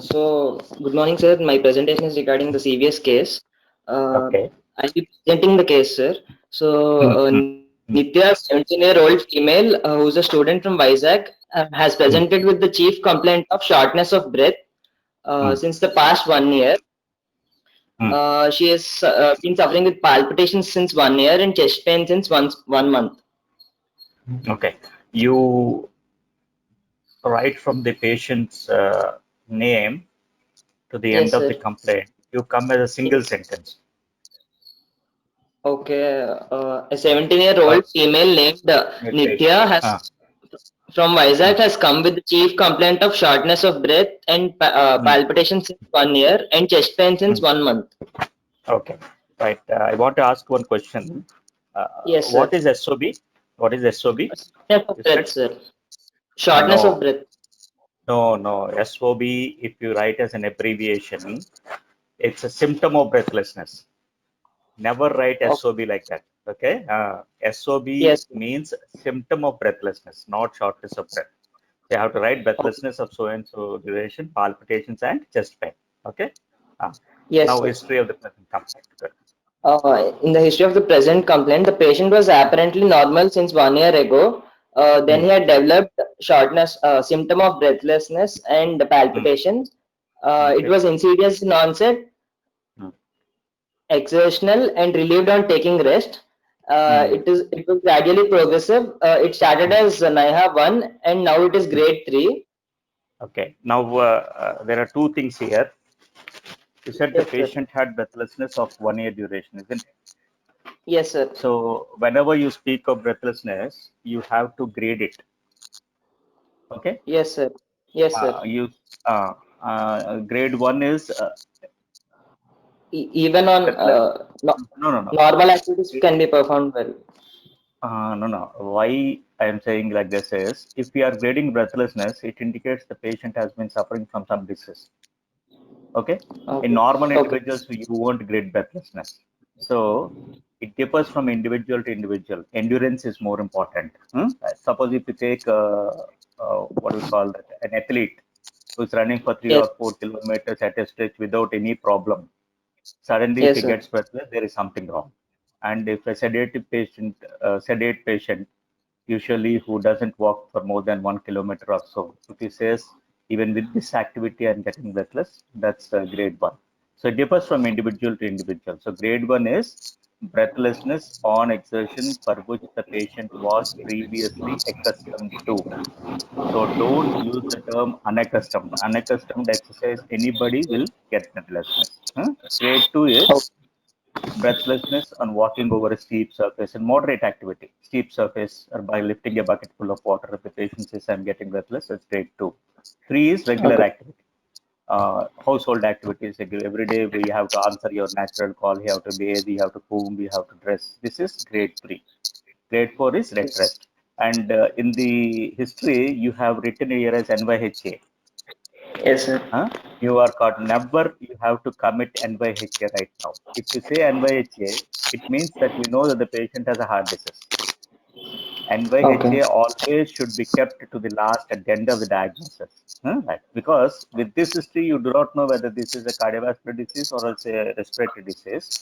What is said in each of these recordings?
Good morning, sir. My presentation is regarding the CVS case. Uh, Okay. I'll be presenting the case, sir. Hmm, hmm, Nitya, 17-year-old female who's a student from Vizag, has presented hmm, with the chief complaint of shortness of breath hmm, since the past 1 year. hmm. She has been suffering with palpitations since 1 year and chest pain since 1 month. Okay. You write from the patient's name to the end Yes, of sir. the complaint. You come as a single sentence. Okay. A Uh, 17-year-old female named with patient. Nitya has from Hmm, Vizag has come with the chief complaint of shortness of breath and hmm, palpitation since 1 year and chest pain hmm. since 1 month. Okay. Right. I want to ask one question. Yes, sir. What is SOB? What is SOB? Shortness of You breath, said? sir. Shortness of No, breath. no. SOB, if you write as an abbreviation, it's a symptom of breathlessness. Never write Oh, SOB like that. Okay. SOB yes. means symptom of breathlessness, not shortness of breath. You have to write Oh, breathlessness of so and so duration, palpitations, and chest pain. Okay. Uh, yes, Now, sir. history of the present complaint. Good. In the history of the present complaint, the patient was apparently normal since 1 year ago. Then Hmm, he had developed shortness, symptom of breathlessness and hmm, palpitations. It okay. was insidious in onset, Hmm, exertional, and relieved on taking rest. hmm, It was gradually progressive. It started hmm. as NIHA 1 and now it is grade 3. Okay. Now, there are two things here. You said the Yes, sir. patient had breathlessness of 1 year duration, isn't it? Yes, sir. So, whenever you speak of breathlessness, you have to grade it. Okay. Yes, sir. Yes, sir. You grade one is Even on breathless. No, no, no. normal activities can be performed well. No, no. Why I am saying like this is if we are grading breathlessness, it indicates the patient has been suffering from some disease. Okay. In Okay. normal Okay. individuals, you won't grade breathlessness. So it differs from individual to individual. Endurance is more important. Suppose if you take what we call that, an athlete who's running for three Yes. or 4 kilometers at a stretch without any problem. Suddenly, if he Yes, sir. gets breathless, there is something wrong. And if a sedate patient, usually who doesn't walk for more than 1 kilometer or so, if he says, even with this activity, I'm getting breathless, that's grade one. So it differs from individual to individual. So grade one is breathlessness on exertion for which the patient was previously accustomed to. So don't use the term unaccustomed. Unaccustomed exercise, anybody will get breathlessness. Grade two Oh, is breathlessness on walking over a steep surface and moderate activity. Steep surface or by lifting a bucket full of water. If the patient says, I'm getting breathless, that's grade two. Three is regular okay. activity. Household activities. Like every day we have to answer your natural call, you have to bathe, you have to comb, you have to dress. This is grade three. Grade four is red Yes. rest. And in the history, you have written here as NYHA. Yes, sir. Huh? You are caught. Never you have to commit NYHA right now. If you say NYHA, it means that we know that the patient has a heart disease. Okay. NYHA always should be kept to the last at the end of the diagnosis. Right. Because with this history, you do not know whether this is a cardiovascular disease or it's a respiratory disease.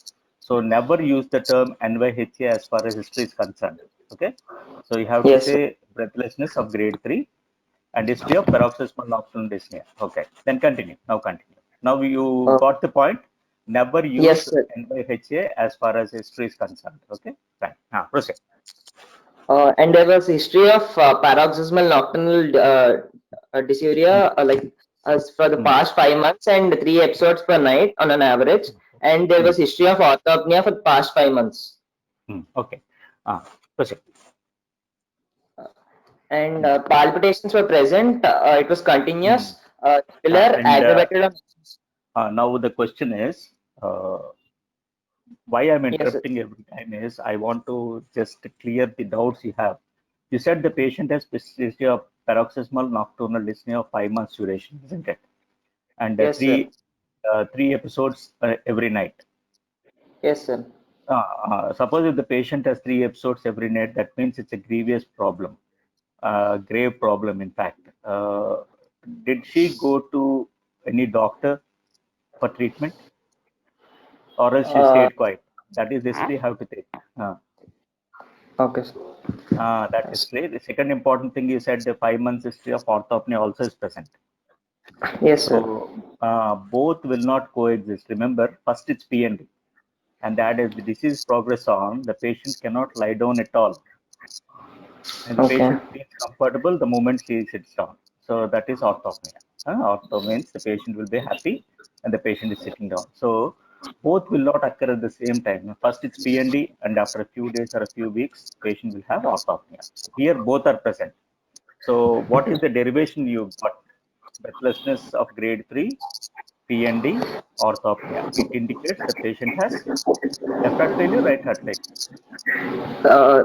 So never use the term NYHA as far as history is concerned. Okay. So you have to Yes, sir. say breathlessness of grade 3 and history of paroxysmal nocturnal dyspnea. Okay. Then continue. Now continue. Now you Uh, got the point. Never yes, use sir. NYHA as far as history is concerned. Okay. Fine. Now proceed. And there was history of paroxysmal nocturnal Hmm. dysuria, like as for the Hmm. past 5 months and 3 episodes per night on an average. And there Hmm. was history of orthopnea for the past 5 months. Okay. Proceed. And Hmm. palpitations were present. It was Hmm. continuous, regular, And aggravated. now the question is, uh, why I'm Yes, sir. interrupting every time is I want to just clear the doubts you have. You said the patient has history of paroxysmal nocturnal dyspnea of 5 months duration, isn't it? And Yes, sir. three episodes every night. Yes, sir. Suppose if the patient has 3 episodes every night, that means it's a grievous problem, grave problem, in fact. Did she go to any doctor for treatment, or else you Uh, stayed quiet? That is the history you have to take. okay, sir. That history. The second important thing you said, the 5 months history of orthopnea also is present. Yes, sir. So both will not coexist. Remember, first it's PND, and that is the disease progress on, the patient cannot lie down at all, and the Okay. patient feels comfortable the moment she sits down. So that is orthopnea. Ortho means the patient will be happy and the patient is sitting down. So both will not occur at the same time. First it's PND, and after a few days or a few weeks, patient will have orthopnea. So here both are present. So what is the derivation you got? Breathlessness of grade 3, PND, orthopnea. It indicates the patient has left heart failure, right heart failure. Uh,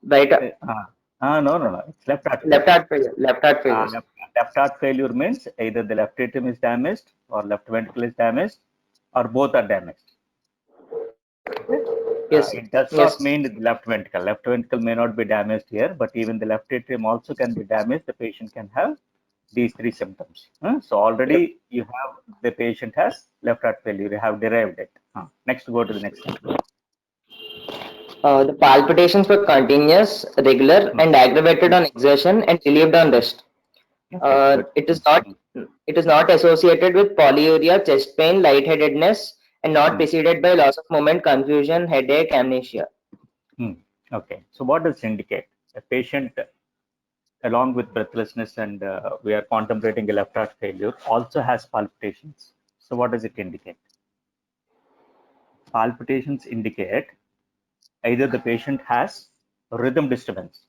right. No. It's left heart Left failure. heart failure. Left heart failure. Left heart failure means either the left atrium is damaged or left ventricle is damaged or both are damaged. Okay. Yes, It does yes, not mean the left ventricle. Left ventricle may not be damaged here, but even the left atrium also can be damaged. The patient can have these three symptoms. So yep. already you have the patient has left heart failure. You have derived it. Next, go to the next slide. The palpitations were continuous, regular, Hmm. and aggravated Hmm. on exertion and relieved on rest. Okay, good. It is not. It is not associated with polyuria, chest pain, lightheadedness, and not Hmm. preceded by loss of movement, confusion, headache, amnesia. Hmm. Okay, so what does it indicate? A patient, along with breathlessness and we are contemplating a left heart failure, also has palpitations. So what does it indicate? Palpitations indicate either the patient has rhythm disturbance.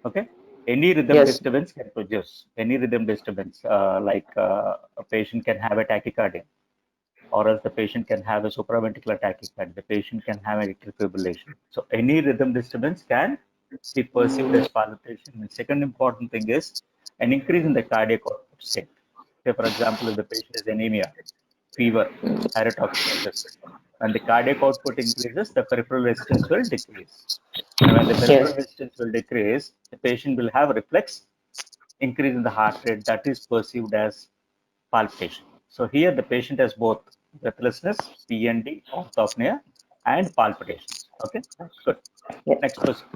Okay, any rhythm Yes, disturbance can produce any rhythm disturbance, like a patient can have a tachycardia, or else the patient can have a supraventricular tachycardia. The patient can have a atrial fibrillation. So any rhythm disturbance can be perceived as palpitation. The second important thing is an increase in the cardiac output state. Say, for example, if the patient has anemia, fever, pyrotoxinosis, when the cardiac output increases, the peripheral resistance will decrease. And when the peripheral yes, resistance will decrease, the patient will have a reflex increase in the heart rate that is perceived as palpitation. So here the patient has both breathlessness, PND, orthopnea, and palpitations. Okay, that's good. yeah. Next question.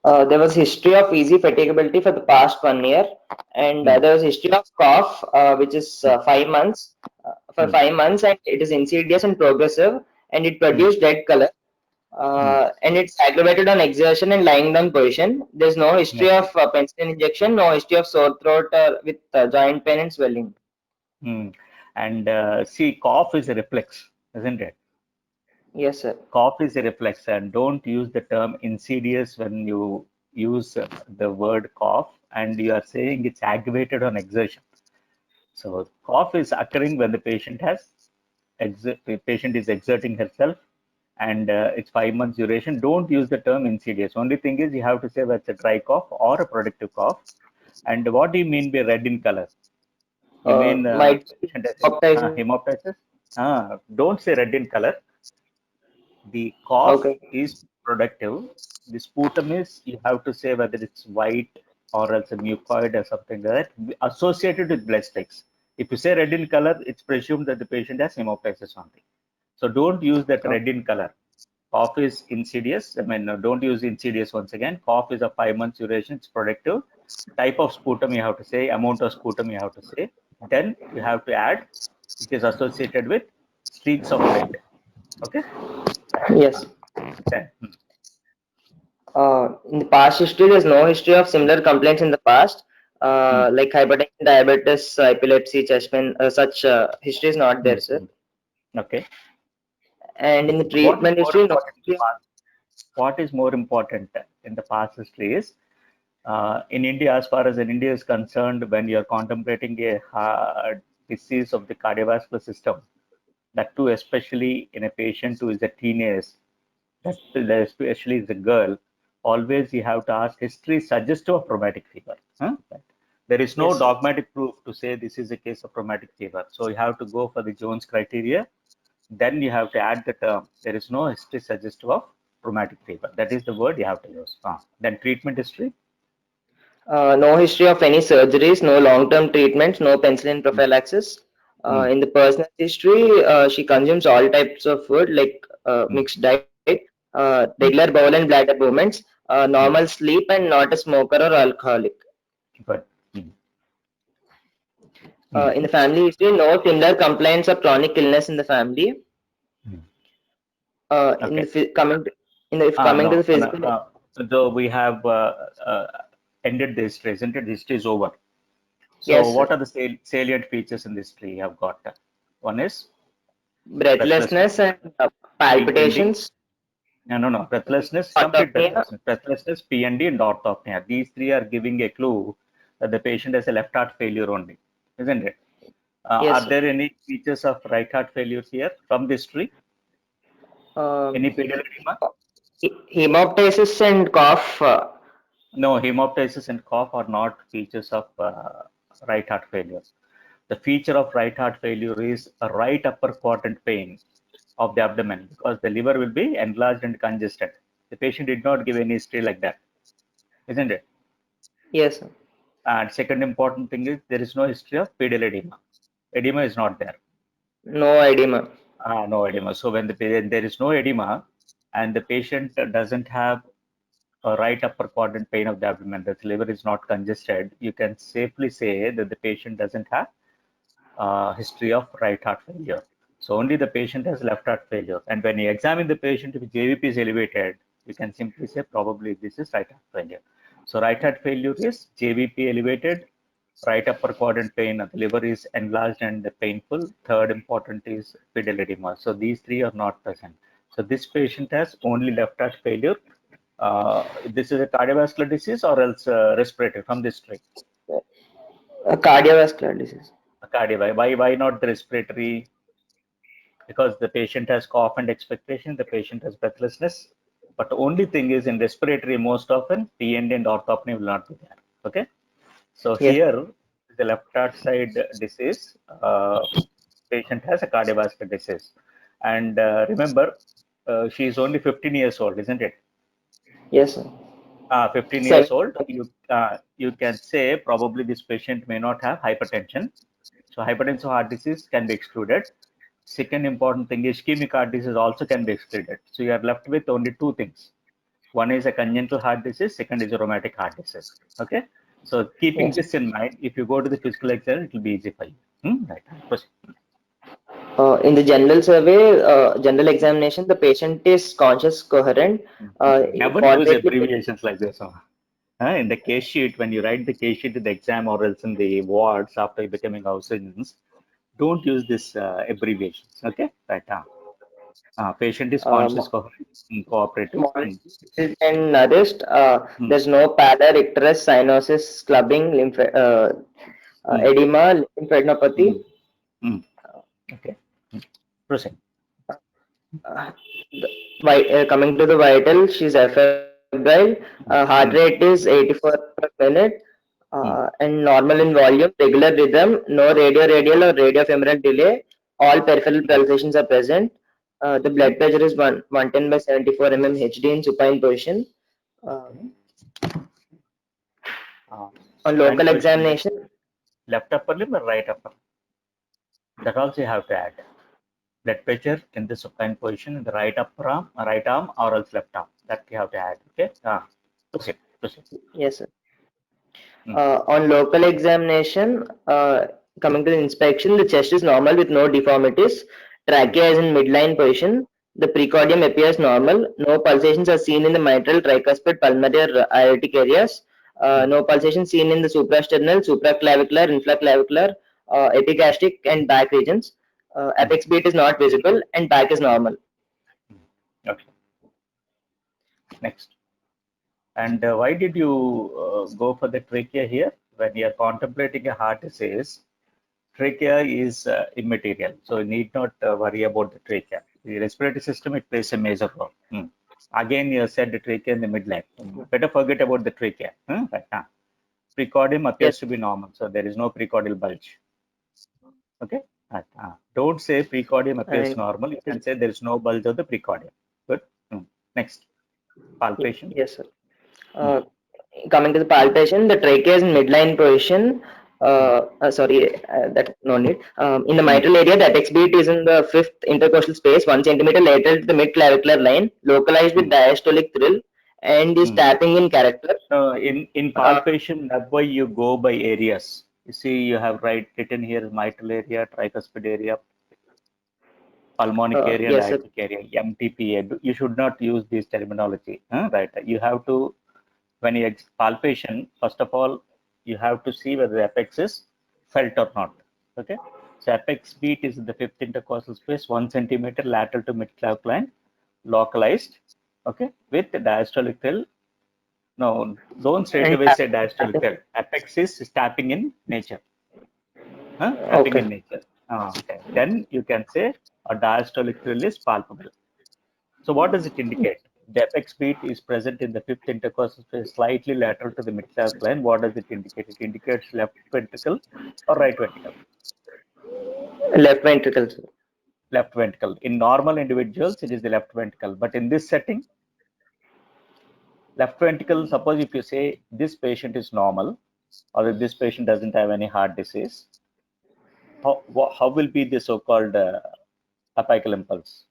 There was history of easy fatigability for the past 1 year, and Hmm. there was history of cough, which is Hmm. 5 months, for Hmm. 5 months, and it is insidious and progressive, and it Hmm. produced red color, Hmm. and it's aggravated on exertion and lying down position. There's no history Okay. of penicillin injection, no history of sore throat with joint pain and swelling. Hmm. And see, cough is a reflex, isn't it? Yes, sir. Cough is a reflex, and don't use the term insidious when you use the word cough, and you are saying it's aggravated on exertion. So cough is occurring when the patient the patient is exerting herself, and it's 5 months duration. Don't use the term insidious. Only thing is you have to say whether it's a dry cough or a productive cough. And what do you mean by red in color? You mean Might be patient has baptizing. hemoptysis? Don't say red in color. The cough Okay. is productive. The sputum is, you have to say whether it's white or else a mucoid or something like that, associated with blood specks. If you say red in color, it's presumed that the patient has hemoptysis only. So don't use that Oh, red in color. Cough is insidious. I mean, don't use insidious once again. Cough is a 5 months duration. It's productive. Type of sputum you have to say, amount of sputum you have to say. Then you have to add, it is associated with streaks of red. Okay. yes. Then. In the past history, there's no history of similar complaints in the past, Hmm. like hypertension, diabetes, epilepsy, chest pain. Such history is not Hmm. there, sir. Okay. And in the What is treatment more history, no important in the history. past? What is more important in the past history is in India, as far as in India is concerned, when you are contemplating a disease of the cardiovascular system, that too, especially in a patient who is a teenage, that especially is a girl, always you have to ask history suggestive of rheumatic fever. Right. There is no Yes, sir. dogmatic proof to say this is a case of rheumatic fever. So you have to go for the Jones criteria. Then you have to add the term. There is no history suggestive of rheumatic fever. That is the word you have to use. Then treatment history. No history of any surgeries, no long-term treatments, no penicillin Mm, prophylaxis. mm, In the personal history, she consumes all types of food like mm, mixed diet, regular mm, bowel and bladder movements, normal mm. sleep, and not a smoker or alcoholic. Good. Mm, mm, In the family history, no similar complaints or chronic illness in the family. mm. In the Okay. coming to, in the if coming to the No, no. physical, So we have uh, ended the history, isn't it? The history is over. So yes, sir. what are the salient features in this tree you have got? One is Breathlessness breathlessness, and PND. palpitations, No. Breathlessness, complete autopnea. breathlessness. Breathlessness, PND, and orthopnea. These three are giving a clue that the patient has a left heart failure only, isn't it? Yes, Are sir. there any features of right heart failure here from this tree? Um, Any pedal edema? hemoptysis and cough. No, hemoptysis and cough are not features of right heart failure. The feature of right heart failure is a right upper quadrant pain of the abdomen because the liver will be enlarged and congested. The patient did not give any history like that, isn't it? Yes, sir. And second important thing is there is no history of pedal edema. Edema is not there. No edema. No edema. So when there is no edema and the patient doesn't have a right upper quadrant pain of the abdomen, the liver is not congested, you can safely say that the patient doesn't have history of right heart failure. So only the patient has left heart failure. And when you examine the patient, if JVP is elevated, you can simply say probably this is right heart failure. So right heart failure is JVP elevated, right upper quadrant pain, the liver is enlarged and painful. Third important is pedal edema. So these three are not present. So this patient has only left heart failure. This is a cardiovascular disease or else respiratory from this tree. Cardiovascular disease. Cardiac. Why not the respiratory? Because the patient has cough and expectation, the patient has breathlessness. But the only thing is in respiratory, most often PND and orthopnea will not be there. Okay. So Yes, here, the left heart side disease, patient has a cardiovascular disease. And remember, she is only 15 years old, isn't it? yes, sir. 15 years 7. old. You can say probably this patient may not have hypertension. So hypertensive heart disease can be excluded. Second important thing is ischemic heart disease also can be excluded. So you are left with only two things. One is a congenital heart disease, second is a rheumatic heart disease. Okay. So keeping Yes. this in mind, if you go to the physical exam, it will be easy for you. Right. Proceed. In the general survey, general examination, the patient is conscious, coherent. Never use Fortunately, abbreviations like this. In the case sheet, when you write the case sheet in the exam or else in the wards after becoming house surgeons, don't use this abbreviations. Okay. Right. Patient is conscious, coherent, cooperative. monitored and nourished. Mm, There's no pallor, icterus, cyanosis, clubbing, mm, edema, lymphadenopathy. mm, mm. Okay. Proceed. Coming to the vital, she's febrile. Heart rate Mm, is 84 per minute. mm, And normal in volume, regular rhythm, no radial or radiofemoral delay. All peripheral mm, pulsations are present. The mm, blood pressure is 110 by 74 mm HD in supine position. Uh, mm. on Supine local position, examination, left upper limb or right upper? That also you have to add. Blood pressure in the supine position in the right arm or else left arm. That you have to add. Okay. Proceed. Proceed. yes, sir. Mm, On local examination, coming to the inspection, the chest is normal with no deformities. mm, Trachea is in midline position. The precordium appears normal. No pulsations are seen in the mitral, tricuspid, pulmonary, or aortic areas. mm, No pulsation seen in the suprasternal, supraclavicular, infraclavicular, epigastric, and back regions. mm, Apex beat is not visible, and back is normal. mm. Okay. Next. And why did you go for the trachea here? When you are contemplating a heart disease, trachea is immaterial, so you need not worry about the trachea. The respiratory system, it plays a major role. Again, you said the trachea in the midline. Better forget about the trachea. Right. Precordium appears Yes, to be normal, so there is no precordial bulge. Okay. Right. Don't say precordium appears and normal. You can say there is no bulge of the precordium. Good. Next, palpation. yes, sir. Hmm. Uh, Coming to the palpation, the trachea is in midline position. That no need. In the Mm, mitral area, the apex beat is in the fifth intercostal space, 1 centimeter lateral to the mid clavicular line, localized with mm, diastolic thrill, and is mm. tapping in character. In Uh, palpation, that's why you go by areas. You see, you have written here mitral area, tricuspid area, pulmonic area, and yes, sir. aortic area, MTPA. You should not use this terminology, right? You have to, when you palpation, first of all, you have to see whether the apex is felt or not. Okay, so apex beat is in the fifth intercostal space, 1 centimeter lateral to mid-clavicle line, localized. Okay, with diastolic thrill. No, don't straight And away say diastolic thrill. Apex is tapping in nature. Tapping in okay. nature. Okay. Then you can say a diastolic thrill is palpable. So what does it indicate? The apex beat is present in the fifth intercostal space, slightly lateral to the midclavicle line. What does it indicate? It indicates left ventricle or right ventricle. Left ventricle, sir. Left ventricle. In normal individuals, it is the left ventricle. But in this setting, left ventricle, suppose if you say this patient is normal or if this patient doesn't have any heart disease, how will be the so-called apical impulse?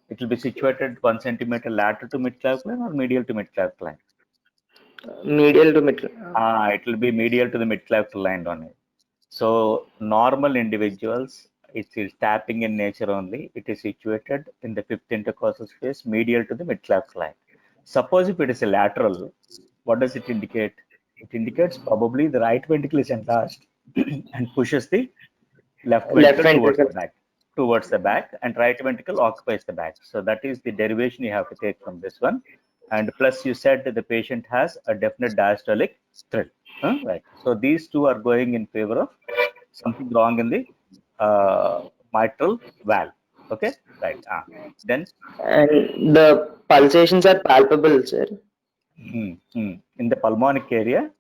It will be situated 1 centimeter lateral to midclavicle line or medial to midclavicle line. Medial to mid. It will be medial to the midclavicle line only. So normal individuals, it is tapping in nature only. It is situated in the fifth intercostal space, medial to the midclavicle line. Suppose if it is a lateral, what does it indicate? It indicates probably the right ventricle is enlarged and pushes the left Left ventricle ventricle. towards the back, and right ventricle occupies the back. So that is the derivation you have to take from this one. And plus you said that the patient has a definite diastolic thrill. Right. So these two are going in favor of something wrong in the mitral valve. Okay. Right. Then And the pulsations are palpable, sir. in the pulmonic area,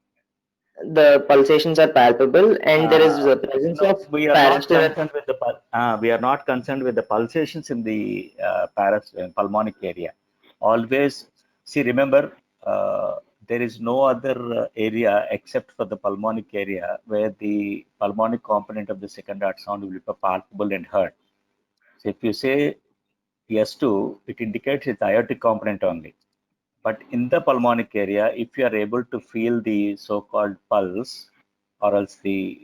The pulsations are palpable, and there is the presence no, of we are not parasternal. concerned with the we are not concerned with the pulsations in the pulmonic area. Always see, remember, there is no other area except for the pulmonic area where the pulmonic component of the second heart sound will be palpable and heard. So if you say S2, it indicates its aortic component only. But in the pulmonic area, if you are able to feel the so-called pulse or else the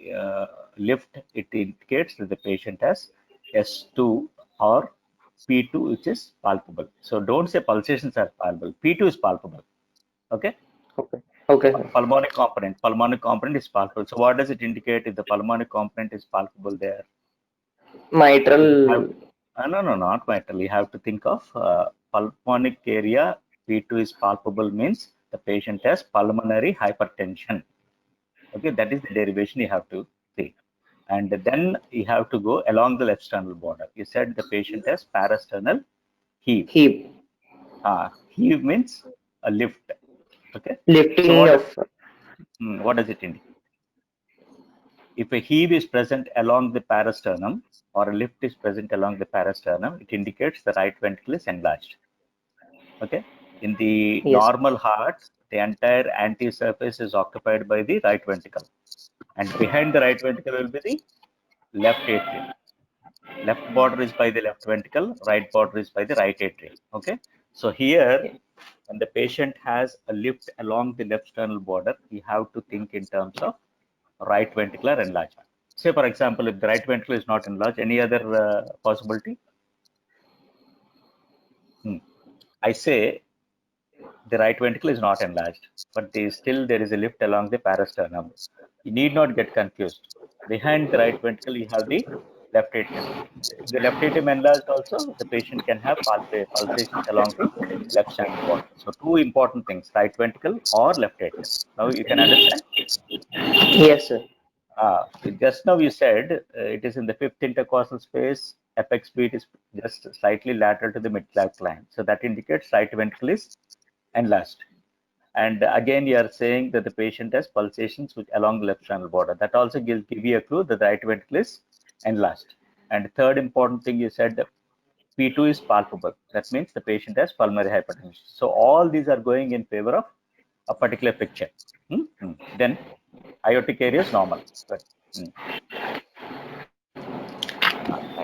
lift, it indicates that the patient has S2 or P2, which is palpable. So don't say pulsations are palpable. P2 is palpable. Okay. Okay. Okay, sir. Pulmonic component is palpable. So what does it indicate if the pulmonic component is palpable there? You have Mitral. no, not mitral. You have to think of pulmonic area. P2 is palpable means the patient has pulmonary hypertension. Okay, that is the derivation you have to see. And then you have to go along the left sternal border. You said the patient has parasternal heave. Heap. Heave means a lift. Okay, so Lifting of. what does it indicate? If a heave is present along the parasternum or a lift is present along the parasternum, it indicates the right ventricle is enlarged. Okay. In the Yes. normal heart, the entire anterior surface is occupied by the right ventricle. And behind the right ventricle will be the left atrium. Left border is by the left ventricle, right border is by the right atrium. Okay. So here, when the patient has a lift along the left sternal border, you have to think in terms of right ventricular enlargement. Say, for example, if the right ventricle is not enlarged, any other possibility? I say the right ventricle is not enlarged, but still there is a lift along the parasternum. You need not get confused. Behind the right ventricle, you have the left atrium. If the left atrium enlarged also, the patient can have pulsations along the left sternal border. So two important things, right ventricle or left atrium. Now you can understand? Yes, sir. Just now you said it is in the fifth intercostal space, apex beat is just slightly lateral to the midclavicle line. So that indicates right ventricle is enlarged. And again, you are saying that the patient has pulsations which along the left sternal border. That also give you a clue that the right ventricle is enlarged. And third important thing you said, P2 is palpable. That means the patient has pulmonary hypertension. So all these are going in favor of a particular picture. Then aortic area is normal. Good.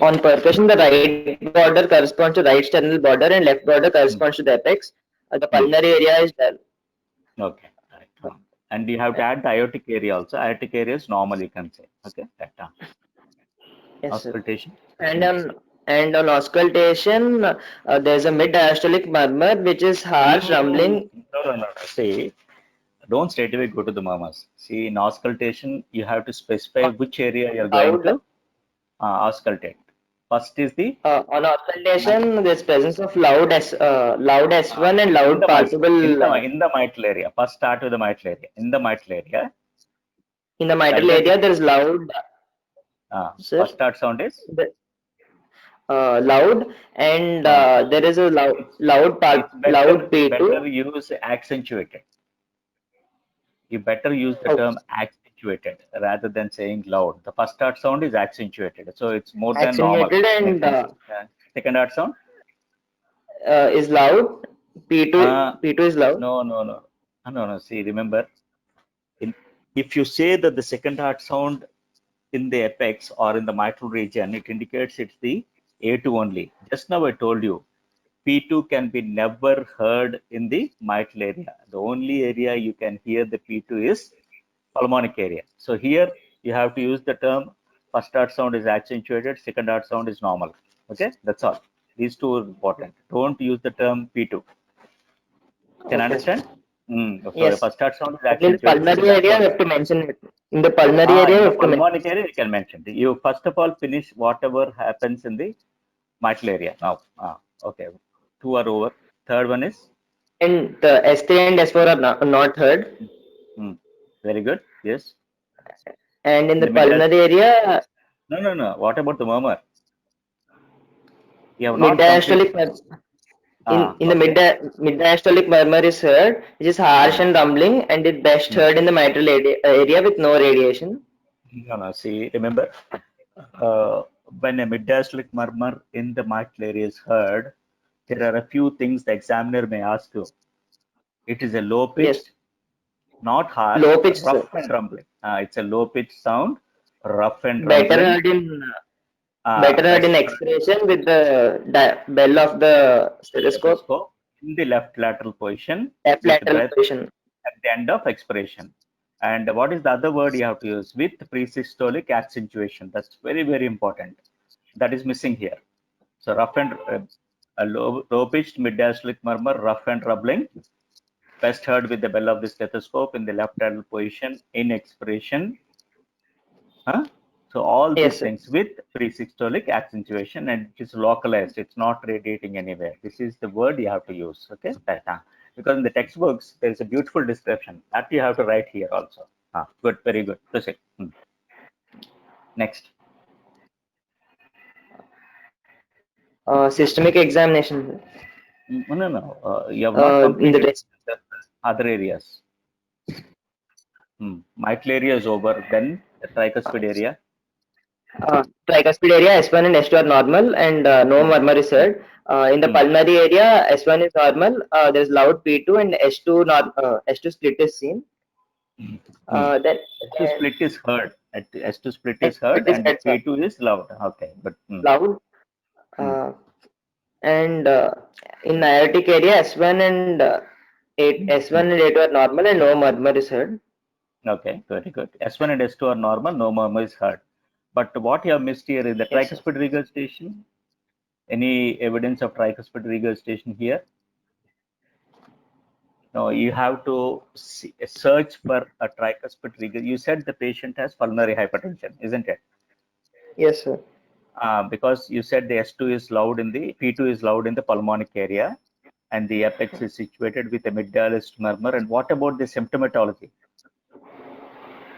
On percussion, the right border corresponds to right sternal border and left border corresponds to the apex. The pulmonary area is dull. Okay. Right. And you have to add the aortic area also. Aortic area is normal, you can say. Okay. That. Yes, sir. Auscultation. And on auscultation, there's a mid-diastolic murmur which is harsh rumbling. No. See, don't straight away go to the murmurs. See, in auscultation, you have to specify which area you're going Loud. to auscultate. First is the On auscultation, there's presence of loud S1 and in loud the palpable. in the mitral area. First start with the mitral area. In the mitral area, In the mitral either the area, there's loud, sir. first start sound is Loud, and uh, there is a it's loud better P2. use accentuated. You better use the Okay. term accentuated rather than saying loud. The first start sound is accentuated, so it's more than normal. Accentuated and Second start sound? is loud. P2 is loud. No. See, remember, in, if you say that the second heart sound in the apex or in the mitral region, it indicates it's the A2 only. Just now I told you, P2 can be never heard in the mitral area. The only area you can hear the P2 is pulmonic area. So here you have to use the term first heart sound is accentuated, second heart sound is normal. Okay, that's all. These two are important. Don't use the term P2. Can I Okay. understand? So Yes. first heart sound is Only in the accentuated, pulmonary second heart area, we sound. have to mention it. In the pulmonary area, In we the have to mention. pulmonic area, you can mention. You first of all finish whatever happens in the mitral area. Now, okay, two are over. Third one is And the S3 and S4 are not heard. mm, very good. Yes, And in in the the mid. pulmonary area, No. What about the murmur? You have mid not completed. diastolic in the Okay. mid diastolic murmur is heard, which is harsh Mm, and rumbling, and it best mm. heard in the mitral area with no radiation. No. See, remember, uh, when a mid-diastolic murmur in the mitral area is heard, there are a few things the examiner may ask you. It is a Yes, low-pitched, not harsh, low pitch, sir. rough and rumbling. It's a low-pitched sound, rough and Better rumbling. heard in better heard in Best heard expiration with the bell of the stethoscope, stethoscope in the left lateral position left with lateral breath position. at the end of expiration. And what is the other word you have to use? With presystolic accentuation. That's very, very important. That is missing here. So rough and a low pitched mid-diastolic murmur, rough and rumbling, best heard with the bell of the stethoscope in the left lateral position in expiration. So all these Yes, sir. things with presystolic accentuation, and it is localized. It's not radiating anywhere. This is the word you have to use. Okay, because in the textbooks there is a beautiful description that you have to write here also. Good, very good. Proceed. Next. Systemic examination. No. You have not In the completed test. the other areas. Mitral area is over. Then the tricuspid area. Tricuspid area S1 and S2 are normal and no Hmm, murmur is hmm, heard. In the hmm, pulmonary area, S1 is normal. There is loud P2 and S2 split is seen. hmm. Then S2 split is heard. S2 split is S2 split heard, is and heard, sir. P2 is loud. Okay, but Loud. hmm. Uh, and in aortic area, S1 and A2 are normal and no murmur is heard. Okay, very good. S1 and S2 are normal, no murmur is heard. But what you have missed here is the Yes, sir. tricuspid regurgitation. Any evidence of tricuspid regurgitation here? No, you have to search for a tricuspid regurgitation. You said the patient has pulmonary hypertension, isn't it? Yes, sir. Because you said the S2 is loud in the P2 is loud in the pulmonic area, and the apex is situated with a mid-diastolic murmur. And what about the symptomatology?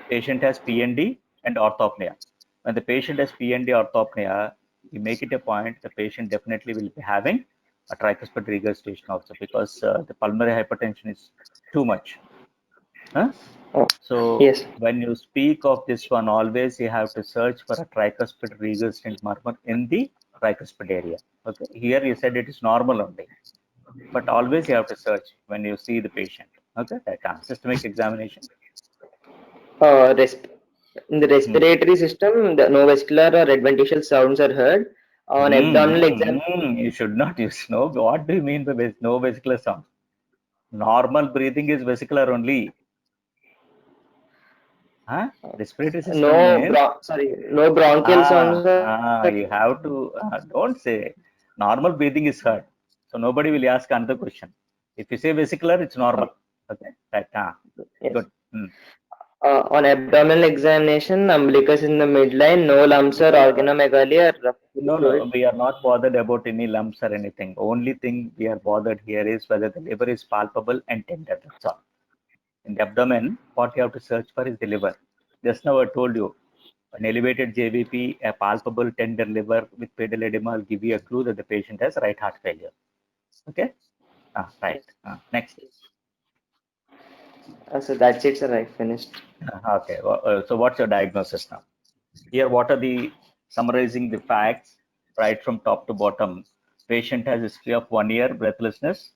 Patient has PND and orthopnea. When the patient has PND orthopnea, you make it a point, the patient definitely will be having a tricuspid regurgitation also, because the pulmonary hypertension is too much. Huh? Oh, So yes. when you speak of this one, always you have to search for a tricuspid regurgitant murmur in the tricuspid area. Okay. Here you said it is normal only, but always you have to search when you see the patient. Okay, systemic examination. Resp in the Hmm. respiratory system, the no vesicular or adventitial sounds are heard. On abdominal exam, You should not use no. What do you mean by no vesicular sound? Normal breathing is vesicular only. Huh? Respiratory system means no bronchial sounds are you have to don't say normal breathing is heard. So nobody will ask another question. If you say vesicular, it's normal. Okay, right. yes. Good. Hmm. On abdominal examination, umbilicus in the midline, no lumps or organomegaly or fully No, fluid. we are not bothered about any lumps or anything. Only thing we are bothered here is whether the liver is palpable and tender. That's all. In the abdomen, what you have to search for is the liver. Just now I told you, an elevated JVP, a palpable tender liver with pedal edema will give you a clue that the patient has right heart failure. Okay? Right. Next. So that's it, sir. I finished. Okay. So what's your diagnosis now? Here, what are the summarizing the facts right from top to bottom? Patient has a history of 1 year breathlessness,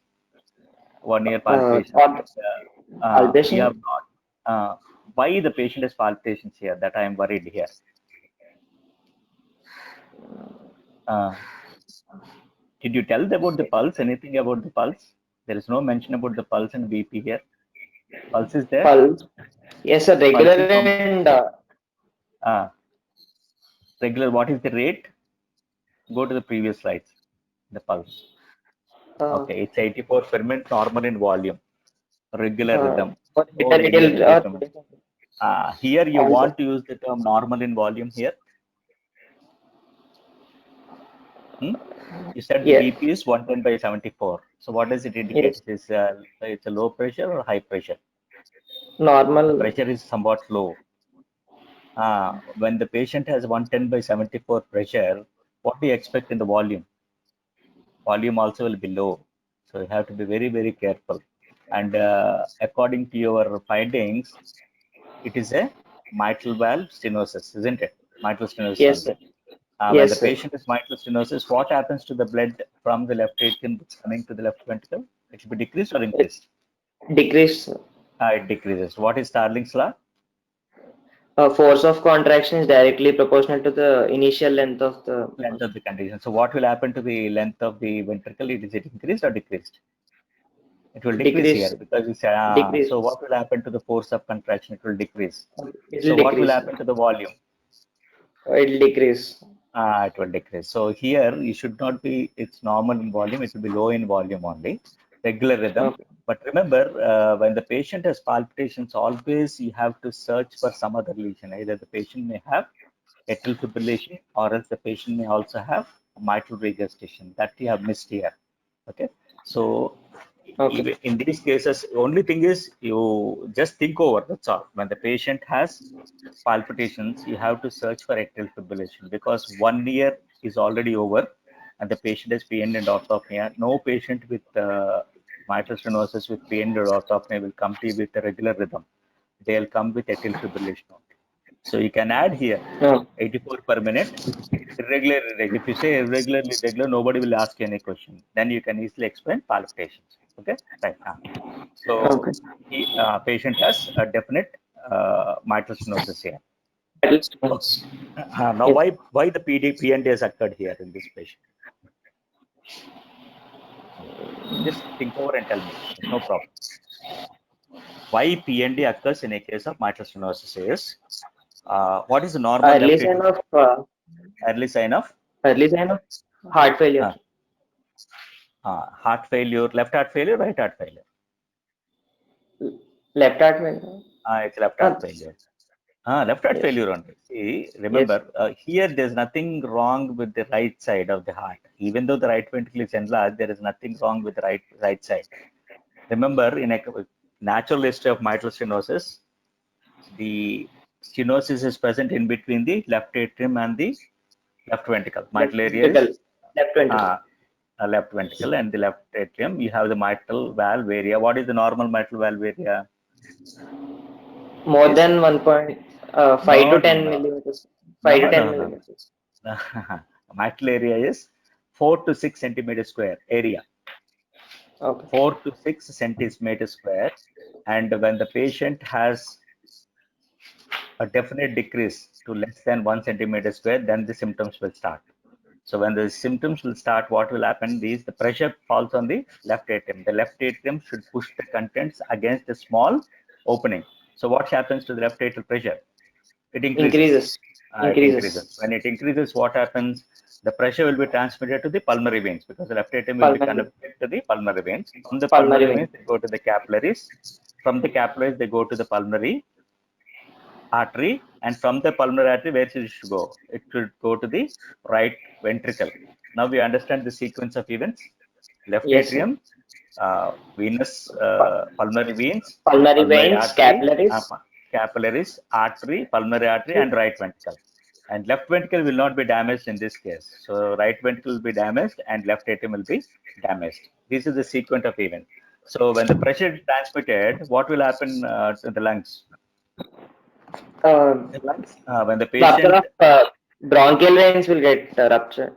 1 year palpitations. On You have palpation, not. Why the patient has palpitations here? That I am worried here. Uh, did you tell about the pulse? Anything about the pulse? There is no mention about the pulse and BP here. Pulse is there. pulse. Yes, sir. Regular Pulse is and uh, regular. What is the rate? Go to the previous slides. The pulse. uh, Okay, it's 84 per minute, normal in volume, regular rhythm, for no radial variability from. Here you also. want to use the term normal in volume here. Hmm? You said the Yeah. BP is 110 by 74. So what does it indicate? Yes. It's a low pressure or high pressure? The Normal. pressure is somewhat low. When the patient has 110 by 74 pressure, what do you expect in the volume? Volume also will be low. So you have to be very, very careful. And according to your findings, it is a mitral valve stenosis, isn't it? Mitral stenosis Yes, only. sir. When the Yes, sir. patient is mitral stenosis, what happens to the blood from the left atrium that's coming to the left ventricle? It should be decreased or It increased? decrease. It decreases. What is Starling's law? Force of contraction is directly proportional to the initial length of the Length of the condition. So what will happen to the length of the ventricle? Is it increased or decreased? It will decrease decrease. here because it's so Decrease. what will happen to the force of contraction? It will decrease. It So will what will decrease. happen to the volume? It will decrease. It will decrease. So here you should not be, it's normal in volume, it will be low in volume only, regular rhythm. Okay. But remember, when the patient has palpitations, always you have to search for some other lesion. Either the patient may have atrial fibrillation or else the patient may also have mitral regurgitation. That you have missed here. Okay. So Okay. even in these cases, only thing is you just think over, that's all. When the patient has palpitations, you have to search for atrial fibrillation because 1 year is already over and the patient has PN and orthopnea. No patient with mitral stenosis with PN and orthopnea will come to you with a regular rhythm. They'll come with atrial fibrillation only. So you can add here Oh, 84 per minute. Irregular, irregular. If you say irregularly regular, nobody will ask you any question. Then you can easily explain palpitations. Okay, right now. So okay. he patient has a definite mitral stenosis here. At least Okay. once. Now, Yes. why the PND has occurred here in this patient? Just think over and tell me. There's no problem. Why PND occurs in a case of mitral stenosis is what is the normal Early left sign atrial of early sign of early sign of heart failure. uh, heart failure, left heart failure, right heart failure? Left heart failure. It's left Uh, heart failure. Left heart yes. failure only. See, Yes. remember, here there's nothing wrong with the right side of the heart. Even though the right ventricle is enlarged, there is nothing wrong with the right side. Remember, in a natural history of mitral stenosis, the stenosis is present in between the left atrium and the left ventricle. Left Mitral area ventricle. is Left ventricle. uh, left ventricle and the left atrium. You have the mitral valve area. What is the normal mitral valve area? More Is than 1.5 no, to no, 10 no, millimeters. no, 5 to 10 no, no. millimeters. Mitral area is 4 to 6 centimeter square area. Okay. 4 to 6 centimeter square. And when the patient has a definite decrease to less than 1 centimeter square, then the symptoms will start. So when the symptoms will start, what will happen is the pressure falls on the left atrium. The left atrium should push the contents against a small opening. So what happens to the left atrial pressure? It increases. Increases. It increases. Increases. When it increases, what happens? The pressure will be transmitted to the pulmonary veins because the left atrium will be Pulmonary. connected to the pulmonary veins. From the Pulmonary pulmonary vein. veins, they go to the capillaries. From the capillaries, they go to the pulmonary artery, and from the pulmonary artery, where should it go? It should go to the right ventricle. Now we understand the sequence of events. Left Yes, sir. atrium, venous pulmonary veins, Pulmonary pulmonary veins, artery, capillaries. capillaries, artery, pulmonary artery, and right ventricle. And left ventricle will not be damaged in this case. So right ventricle will be damaged and left atrium will be damaged. This is the sequence of events. So when the pressure is transmitted, what will happen to the lungs? Uh, The lungs, when the Rupture patient, of bronchial veins will get ruptured.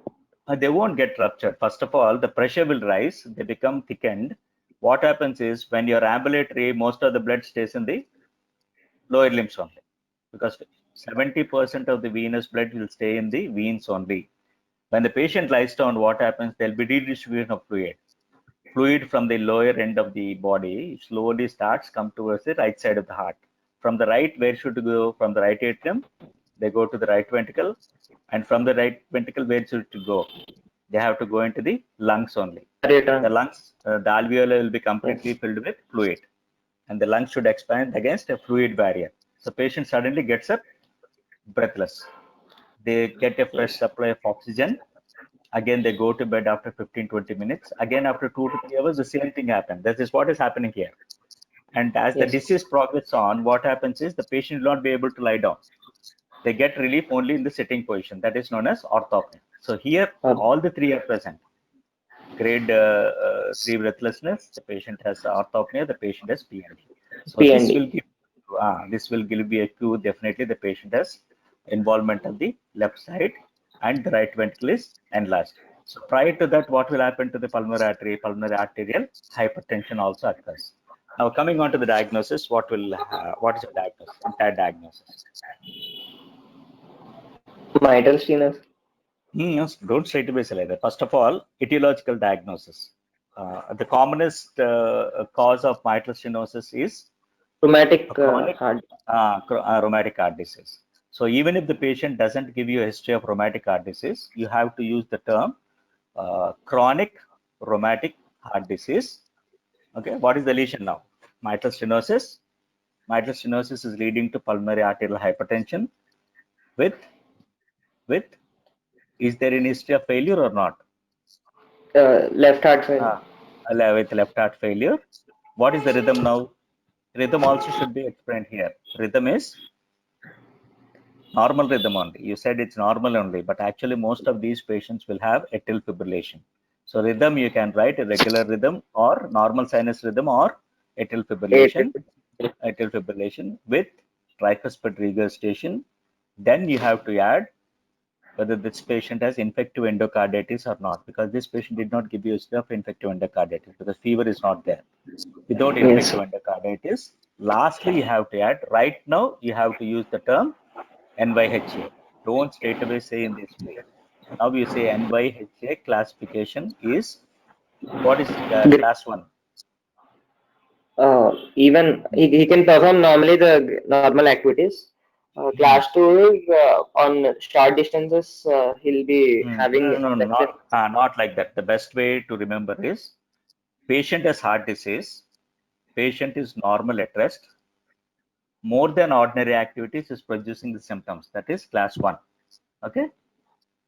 they won't get ruptured. First of all, the pressure will rise, they become thickened. What happens is when you're ambulatory, most of the blood stays in the lower limbs only because 70% of the venous blood will stay in the veins only. When the patient lies down, what happens? There'll be redistribution of fluid. Fluid from the lower end of the body slowly starts come towards the right side of the heart. From the right, where should it go? From the right atrium, they go to the right ventricle, and from the right ventricle, where should it go? They have to go into the lungs only. The Return. lungs, the alveoli will be completely Yes. filled with fluid, and the lungs should expand against a fluid barrier. So patient suddenly gets up breathless. They get a fresh Yes. supply of oxygen. Again, they go to bed after 15-20 minutes. Again, after 2 to 3 hours, the same thing happens. This is what is happening here. And as the Yes. disease progresses on, what happens is the patient will not be able to lie down. They get relief only in the sitting position. That is known as orthopnea. So here, Uh, all the three are present. Grade 3 breathlessness, the patient has orthopnea, the patient has PND. So PND. this will give be a cue. Definitely, the patient has involvement of the left side, and the right ventricle is enlarged. So prior to that, what will happen to the pulmonary artery? Pulmonary arterial hypertension also occurs. Now coming on to the diagnosis, what is the diagnosis? Entire diagnosis. Mitral stenosis. Yes, don't straight away say like that. First of all, etiological diagnosis. The commonest cause of mitral stenosis is a Rheumatic chronic heart. rheumatic heart disease. So even if the patient doesn't give you a history of rheumatic heart disease, you have to use the term chronic rheumatic heart disease. Okay, what is the lesion now? Mitral stenosis. Mitral stenosis is leading to pulmonary arterial hypertension with with is there any history of failure or not? Left heart failure. Uh, with left heart failure. What is the rhythm now? Rhythm also should be explained here. Rhythm is normal rhythm only. You said it's normal only, but actually most of these patients will have atrial fibrillation. So rhythm you can write a regular rhythm or normal sinus rhythm or atrial Eight. fibrillation, atrial fibrillation with tricuspid regurgitation. Then you have to add whether this patient has infective endocarditis or not, because this patient did not give you a history of infective endocarditis because fever is not there. Without Yes. infective endocarditis, lastly, you have to add, right now, you have to use the term NYHA. Don't straight away say in this way. Now you say NYHA classification is, what is class 1? Even he can perform normally the normal activities. Hmm. Class 2 is on short distances, he'll be No, having, no, no, let's say, not like that. The best way to remember is patient has heart disease, patient is normal at rest, more than ordinary activities is producing the symptoms. That is class 1. Okay.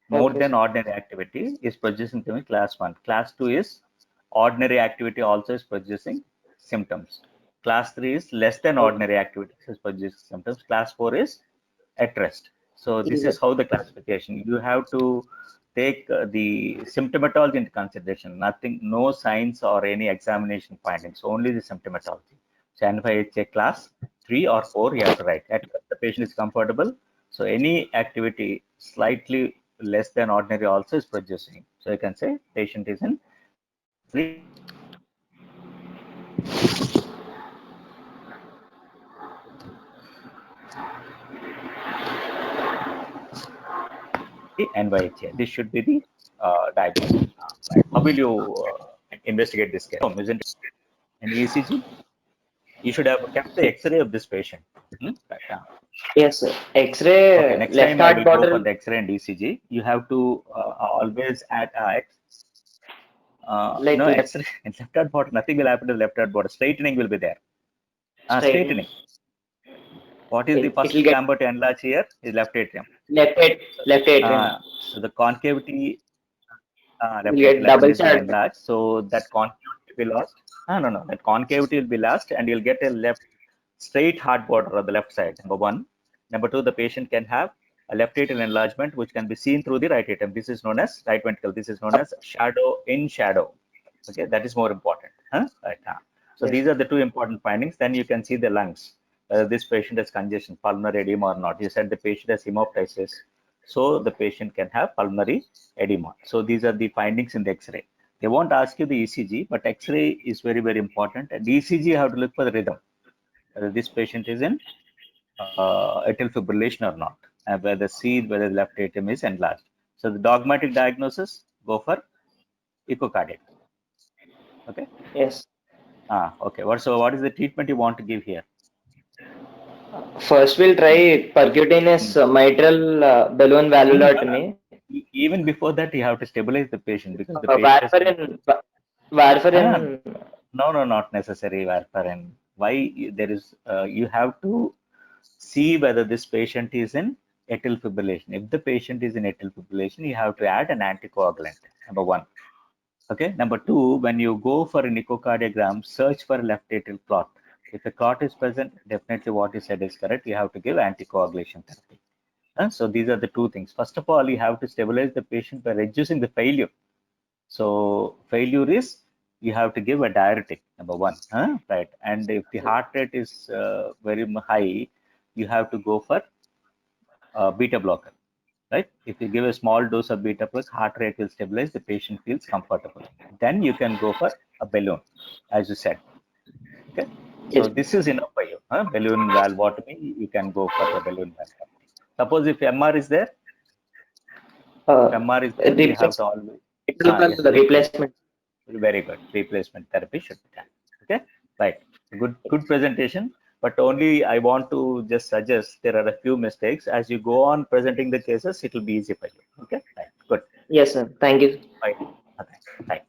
More okay, than sir. ordinary activity is producing symptoms class 1. Class 2 is ordinary activity also is producing symptoms. Class 3 is less than Okay. ordinary activities is producing symptoms. Class 4 is at rest. So this Is is how the classification. You have to take the symptomatology into consideration. Nothing, no signs or any examination findings, only the symptomatology. So NFIHA class 3 or 4, you have to write. At first, the patient is comfortable. So any activity slightly less than ordinary also is producing. So you can say patient is in class 3 or class 4. NYHA. This should be the diagnosis. Right. How will you investigate this case? Isn't it? An ECG? You should have kept the X-ray of this patient. Right. Yes, sir. Okay, X-ray, next left time I heart will go for bottle, the X-ray and ECG. You have to always add like no left X-ray and left heart bottle. Nothing will happen to the left heart bottle. Straightening will be there. straightening. Straightening. What is the It first will get chamber to enlarge here? Is left atrium. left atrium. So the concavity It will left get atrium double is shot. enlarged, so that concavity will be lost. No, that concavity will be lost, and you'll get a left straight heart border on the left side. Number one. Number two, the patient can have a left atrial enlargement, which can be seen through the right atrium. This is known as right ventricle. This is known as shadow in shadow. Okay, that is more important. Right now. So Yes. these are the two important findings. Then you can see the lungs. Whether this patient has congestion, pulmonary edema or not. You said the patient has hemoptysis, so the patient can have pulmonary edema. So these are the findings in the X-ray. They won't ask you the ECG, but X-ray is very, very important. And ECG, you have to look for the rhythm, whether this patient is in atrial fibrillation or not, and whether the left atrium is enlarged. So the dogmatic diagnosis, go for echocardiogram. Okay. Yes. Okay. What is the treatment you want to give here? First, we'll Hmm. try percutaneous mitral balloon No, no. valvulotomy. Even before that, you have to stabilize the patient because the patient is Warfarin, warfarin. ah, no, not necessary warfarin. Why there is you have to see whether this patient is in atrial fibrillation. If the patient is in atrial fibrillation, you have to add an anticoagulant. Number one. Okay. Number two, when you go for an echocardiogram, search for left atrial clot. If a clot is present, definitely what you said is correct. You have to give anticoagulation therapy. So these are the two things. First of all, you have to stabilize the patient by reducing the failure. So failure is you have to give a diuretic, number one, right? And if the heart rate is very high, you have to go for beta blocker, right? If you give a small dose of beta blocker, heart rate will stabilize, the patient feels comfortable. Then you can go for a balloon, as you said. Okay, so Yes. this is enough for you. Balloon valvotomy, you can go for the balloon valvotomy. Suppose if MR is there, if Uh, MR is there, you have to always yes, replacement. very good. Replacement therapy should be done. Okay, right. Good presentation. But only I want to just suggest there are a few mistakes. As you go on presenting the cases, it will be easy for you. Okay, right. Good. Yes, sir. Thank you. Right. Okay. Right.